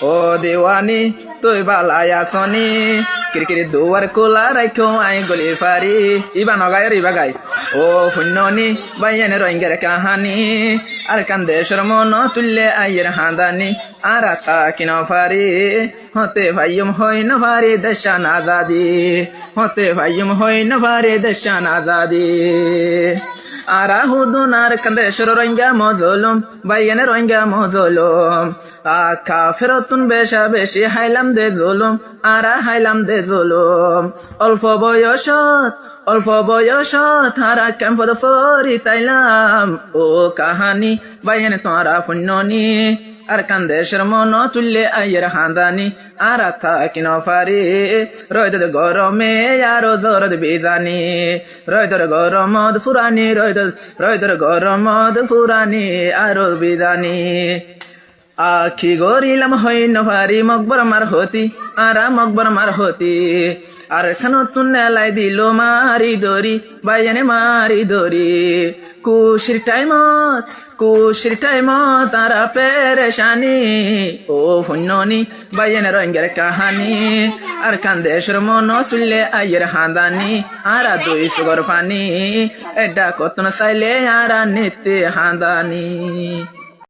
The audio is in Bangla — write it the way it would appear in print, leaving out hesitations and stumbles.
ও দেওয়ানি তুই বালাই আসনি কিরকিরি দুয়ার কোলা রাখো আই গলি ফারি ইবা নগাই ইবা গাই ও ফুন্ননি বাইয়ানে রোহিঙ্গার কাহানি আর কান্দেশ্বর মন তুললে আইয়ের হাঁদানি আর তা কিন ফারি হতে ভাইয়ুম হই ন ফারি দেশান আজাদি হতে ভাইয়ুম হই ন ফারি দেশান আজাদি আরা হুদুনার কান্দেশ্বর রোহিঙ্গা মজলুম বাইয়ানে রোহিঙ্গা মজলুম আখা ফেরতুন বেশা বেশি হাইলাম দে জুলুম আরা হাইলাম দে জুলুম অল্প বয়সত হারা ক্যাম্পদ ফরি তাইলাম ও কাহানি বাইয়ানে তোরা ফুন্ননি আর কান্দেশের মন তুললে আইয়ের হাঁদানি আর থাকিন ফারি রইদ গরমে আরো জরদ বিজানি রইদর গরমদ ফুরানি রইদর গরমদ ফুরানি আরো বিজানি আখি গরিলাম হইন ফারি মকবর মার হতি আরা মকবর মার হতি আর খানো তুন্নেলাই দিল মারি দরি বাইয়ানে মারি দরি কুশির টাইমত তারা পেরেশানি ও হুন্ননি বাইয়ানে রোহিঙ্গার কাহানি আর কান্দেশ্বর মন চুললে আইয়ের হাঁদানি আরা দুই সুগর পানি এটা কত চাইলে আরা নিতে হাঁদানি।